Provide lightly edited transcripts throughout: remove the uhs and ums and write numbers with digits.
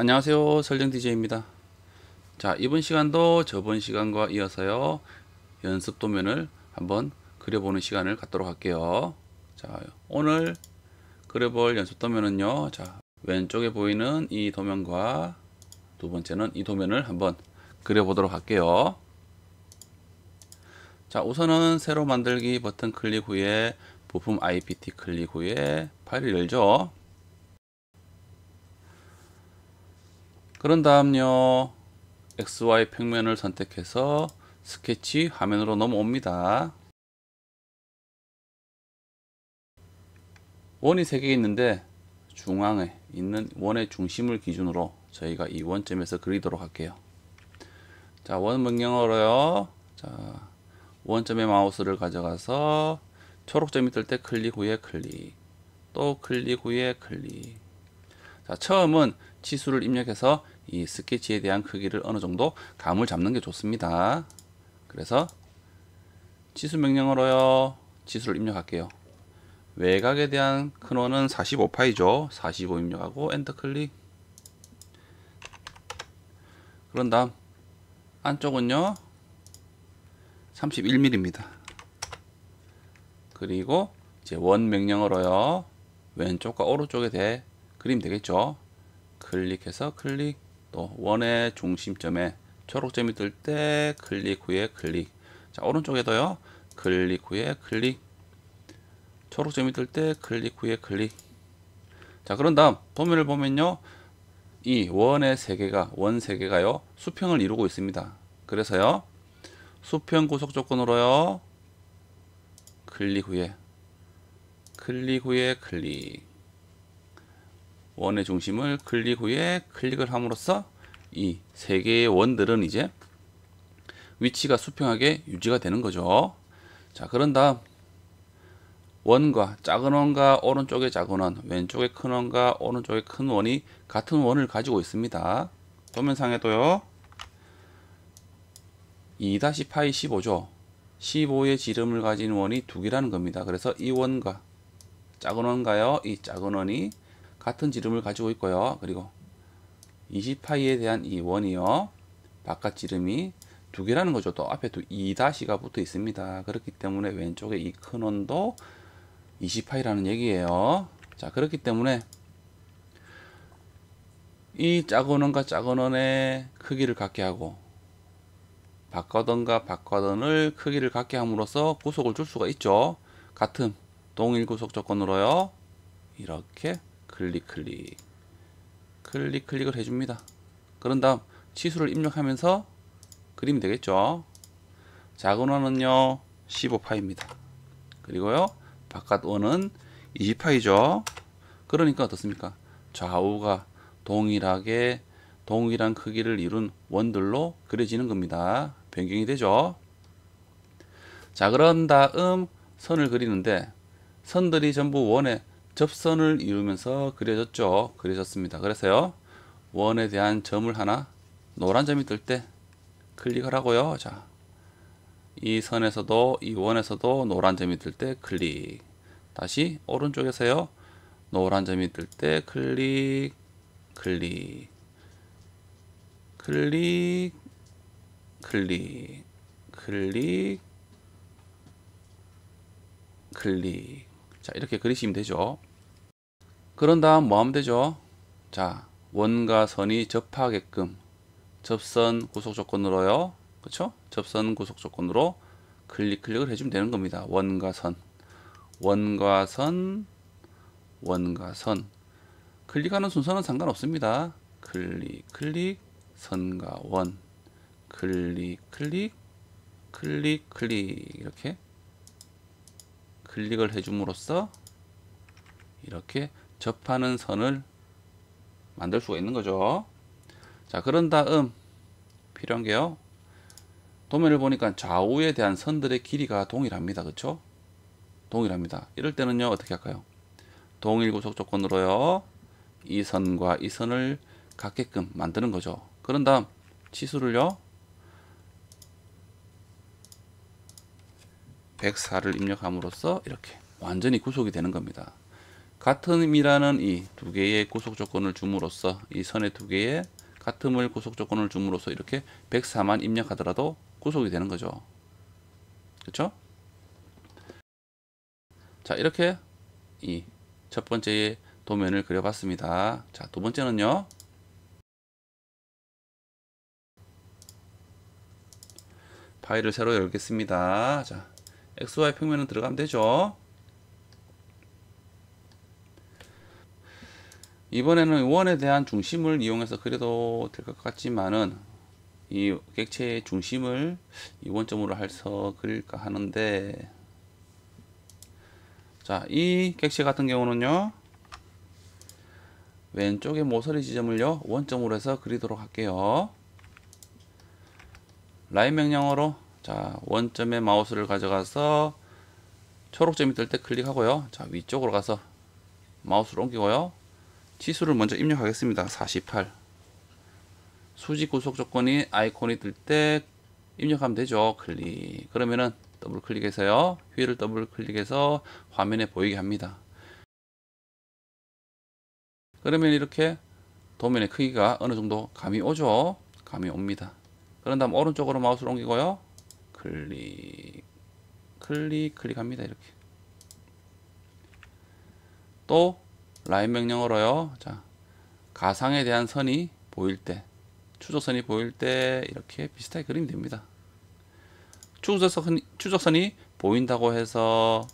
안녕하세요, 설정 DJ입니다. 자, 이번 시간도 저번 시간과 이어서요, 연습 도면을 한번 그려보는 시간을 갖도록 할게요. 자, 오늘 그려볼 연습 도면은요, 자, 왼쪽에 보이는 이 도면과 두 번째는 이 도면을 한번 그려보도록 할게요. 자, 우선은 새로 만들기 버튼 클릭 후에 부품 IPT 클릭 후에 파일을 열죠. 그런 다음요, XY 평면을 선택해서 스케치 화면으로 넘어옵니다. 원이 3개 있는데 중앙에 있는 원의 중심을 기준으로 저희가 이 원점에서 그리도록 할게요. 자, 원 명령어로요. 자, 원점에 마우스를 가져가서 초록점이 뜰 때 클릭 후에 클릭, 또 클릭 후에 클릭. 자, 처음은 치수를 입력해서 이 스케치에 대한 크기를 어느 정도 감을 잡는 게 좋습니다. 그래서 치수 명령어로요, 치수를 입력할게요. 외곽에 대한 큰 원은 45파이죠. 45 입력하고 엔터 클릭. 그런 다음 안쪽은요 31mm입니다. 그리고 이제 원 명령어로요, 왼쪽과 오른쪽에 대해 그리면 되겠죠. 클릭해서 클릭, 또 원의 중심점에 초록점이 뜰 때 클릭 후에 클릭. 자, 오른쪽에도요 클릭 후에 클릭, 초록점이 뜰 때 클릭 후에 클릭. 자, 그런 다음 도면을 보면요, 이 원의 세 개가요 수평을 이루고 있습니다. 그래서요 수평 구속 조건으로요 클릭 후에 클릭 후에 클릭, 원의 중심을 클릭 후에 클릭을 함으로써 이 세 개의 원들은 이제 위치가 수평하게 유지가 되는 거죠. 자, 그런 다음 원과 작은 원과 오른쪽에 작은 원, 왼쪽에 큰 원과 오른쪽에 큰 원이 같은 원을 가지고 있습니다. 도면상에도요 2-파이 15죠. 15의 지름을 가진 원이 두 개라는 겁니다. 그래서 이 원과 작은 원가요, 이 작은 원이 같은 지름을 가지고 있고요. 그리고 20파이에 대한 이 원이요, 바깥 지름이 두 개라는 거죠. 또 앞에 또 2-가 붙어 있습니다. 그렇기 때문에 왼쪽에 이 큰 원도 20파이라는 얘기예요. 자, 그렇기 때문에 이 작은 원과 작은 원의 크기를 같게 하고 바깥원과 바깥원을 크기를 같게 함으로써 구속을 줄 수가 있죠. 같은 동일 구속 조건으로요 이렇게 클릭 클릭을 해줍니다. 그런 다음 치수를 입력하면서 그리면 되겠죠. 작은 원은요 15파이입니다. 그리고요 바깥 원은 20파이죠. 그러니까 어떻습니까? 좌우가 동일한 크기를 이룬 원들로 그려지는 겁니다. 변경이 되죠. 자, 그런 다음 선을 그리는데 선들이 전부 원의 접선을 이루면서 그려졌습니다. 그래서요 원에 대한 점을 하나, 노란 점이 뜰 때 클릭을 하고요. 자, 이 선에서도 이 원에서도 노란 점이 뜰 때 클릭. 다시 오른쪽에서요 노란 점이 뜰 때 클릭 클릭 클릭 클릭 클릭 클릭. 자, 이렇게 그리시면 되죠. 그런 다음 뭐 하면 되죠? 자, 원과 선이 접하게끔 접선 구속 조건으로요, 그쵸? 접선 구속 조건으로 클릭을 해주면 되는 겁니다. 원과 선, 원과 선, 원과 선. 클릭하는 순서는 상관없습니다. 클릭, 선과 원, 클릭, 이렇게 클릭을 해줌으로써 이렇게 접하는 선을 만들 수가 있는 거죠. 자, 그런 다음 필요한 게요, 도면을 보니까 좌우에 대한 선들의 길이가 동일합니다. 그쵸? 동일합니다. 이럴 때는요 어떻게 할까요? 동일 구속 조건으로요 이 선과 이 선을 같게끔 만드는 거죠. 그런 다음 치수를요 104를 입력함으로써 이렇게 완전히 구속이 되는 겁니다. 같음이라는 이 두 개의 구속 조건을 줌으로써 이 선의 두 개의 같음을 구속 조건을 줌으로써 이렇게 104만 입력하더라도 구속이 되는 거죠. 그렇죠? 자, 이렇게 이 첫 번째 도면을 그려봤습니다. 자, 두 번째는요. 파일을 새로 열겠습니다. 자, XY 평면은 들어가면 되죠. 이번에는 원에 대한 중심을 이용해서 그려도 될 것 같지만은 이 객체의 중심을 이 원점으로 해서 그릴까 하는데, 자, 이 객체 같은 경우는요, 왼쪽에 모서리 지점을요 원점으로 해서 그리도록 할게요. 라인 명령어로 자, 원점에 마우스를 가져가서 초록점이 뜰 때 클릭하고요. 자, 위쪽으로 가서 마우스를 옮기고요. 치수를 먼저 입력하겠습니다. 48. 수직 구속 조건이 아이콘이 뜰 때 입력하면 되죠. 클릭. 그러면은 더블 클릭해서요. 휠을 더블 클릭해서 화면에 보이게 합니다. 그러면 이렇게 도면의 크기가 어느 정도 감이 오죠. 감이 옵니다. 그런 다음 오른쪽으로 마우스를 옮기고요. 클릭, 클릭, 클릭합니다. 이렇게. 또 라인 명령어로요. 자, 가상에 대한 선이 보일 때, 추적선이 보일 때 이렇게 비슷하게 그리면 됩니다. 추적선이 보인다고 해서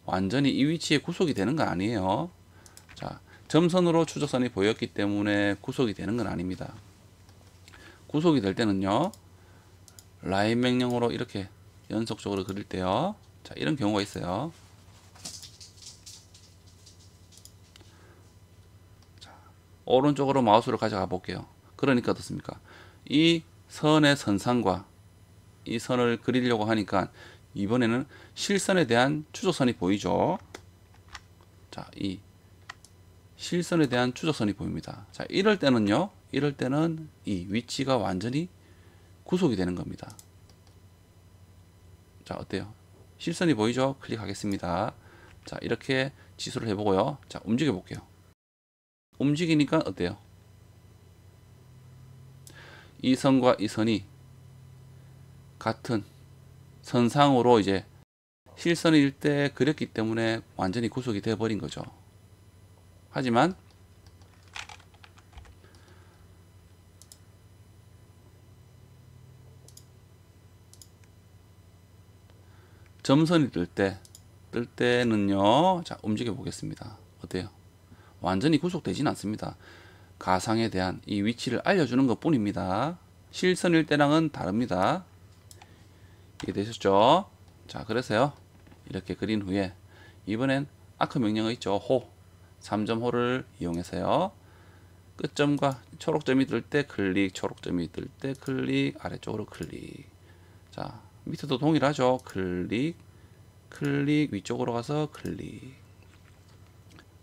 완전히 이 위치에 구속이 되는 건 아니에요. 자, 점선으로 추적선이 보였기 때문에 구속이 되는 건 아닙니다. 구속이 될 때는요, 라인 명령으로 이렇게 연속적으로 그릴 때요. 자, 이런 경우가 있어요. 자, 오른쪽으로 마우스를 가져가 볼게요. 그러니까 어떻습니까? 이 선의 선상과 이 선을 그리려고 하니까 이번에는 실선에 대한 추적선이 보이죠. 자, 이 실선에 대한 추적선이 보입니다. 자, 이럴 때는요, 이럴 때는 이 위치가 완전히 구속이 되는 겁니다. 자, 어때요? 실선이 보이죠? 클릭하겠습니다. 자, 이렇게 지수를 해보고요. 자, 움직여 볼게요. 움직이니까 어때요? 이 선과 이 선이 같은 선상으로 이제 실선일 때 그렸기 때문에 완전히 구속이 되어 버린 거죠. 하지만 점선이 뜰 때는요, 자, 움직여 보겠습니다. 어때요? 완전히 구속되지는 않습니다. 가상에 대한 이 위치를 알려주는 것 뿐입니다. 실선일 때랑은 다릅니다. 이해되셨죠? 자, 그래서요, 이렇게 그린 후에 이번엔 아크 명령어 있죠. 호, 3점 호를 이용해서요, 끝점과 초록점이 뜰 때 클릭, 초록점이 뜰 때 클릭, 아래쪽으로 클릭. 자, 밑에도 동일하죠. 클릭, 클릭, 위쪽으로 가서 클릭.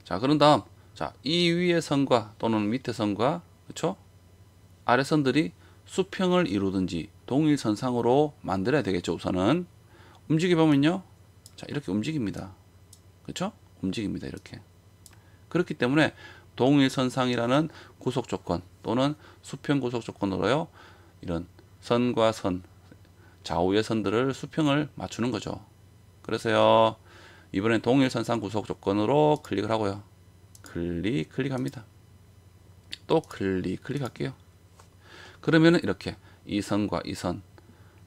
자, 그런 다음, 자, 이 위의 선과 또는 밑에 선과, 그쵸? 아래 선들이 수평을 이루든지 동일선상으로 만들어야 되겠죠. 우선은 움직여 보면요, 자, 이렇게 움직입니다. 그쵸? 움직입니다. 이렇게. 그렇기 때문에 동일선상이라는 구속 조건 또는 수평 구속 조건으로요, 이런 선과 선, 좌우의 선들을 수평을 맞추는 거죠. 그래서요, 이번엔 동일선상 구속 조건으로 클릭을 하고요. 클릭, 클릭합니다. 또 클릭, 클릭할게요. 그러면은 이렇게 이 선과 이 선,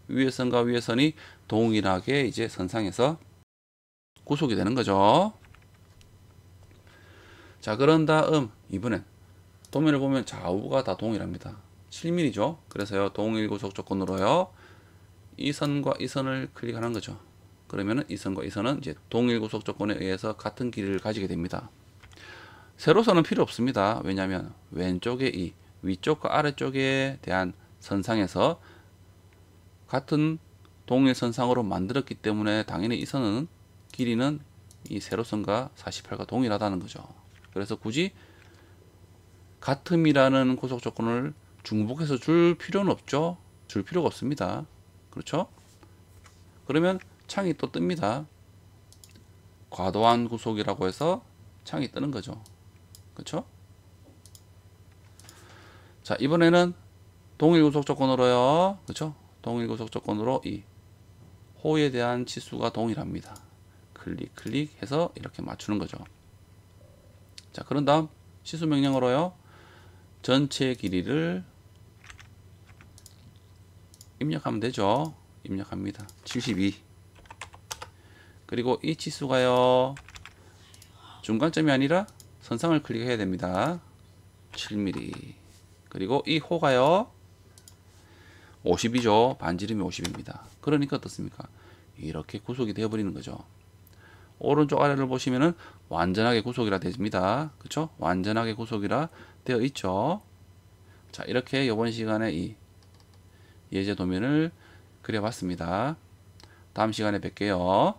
위의 선과 위의 선이 동일하게 이제 선상에서 구속이 되는 거죠. 자, 그런 다음 이번엔 도면을 보면 좌우가 다 동일합니다. 7mm죠. 그래서요, 동일 구속 조건으로요, 이 선과 이 선을 클릭하는 거죠. 그러면은 이 선과 이 선은 이제 동일 구속 조건에 의해서 같은 길이를 가지게 됩니다. 세로선은 필요 없습니다. 왜냐하면 왼쪽에 이 위쪽과 아래쪽에 대한 선상에서 같은 동일 선상으로 만들었기 때문에 당연히 이 선은 길이는 이 세로선과 48과 동일하다는 거죠. 그래서 굳이 같음이라는 구속 조건을 중복해서 줄 필요는 없죠. 줄 필요가 없습니다. 그렇죠? 그러면 창이 또 뜹니다. 과도한 구속이라고 해서 창이 뜨는 거죠. 그렇죠? 자, 이번에는 동일 구속 조건으로요. 그렇죠? 동일 구속 조건으로 이 호에 대한 치수가 동일합니다. 클릭해서 이렇게 맞추는 거죠. 자, 그런 다음 시수 명령으로요. 전체 길이를 입력하면 되죠. 입력합니다. 72. 그리고 이 치수가요. 중간점이 아니라 선상을 클릭해야 됩니다. 7mm. 그리고 이 호가요. 50이죠. 반지름이 50입니다. 그러니까 어떻습니까? 이렇게 구속이 되어버리는 거죠. 오른쪽 아래를 보시면은 완전하게 구속이라 됩니다. 그쵸? 완전하게 구속이라 되어 있죠. 자, 이렇게 이번 시간에 이 예제 도면을 그려봤습니다. 다음 시간에 뵐게요.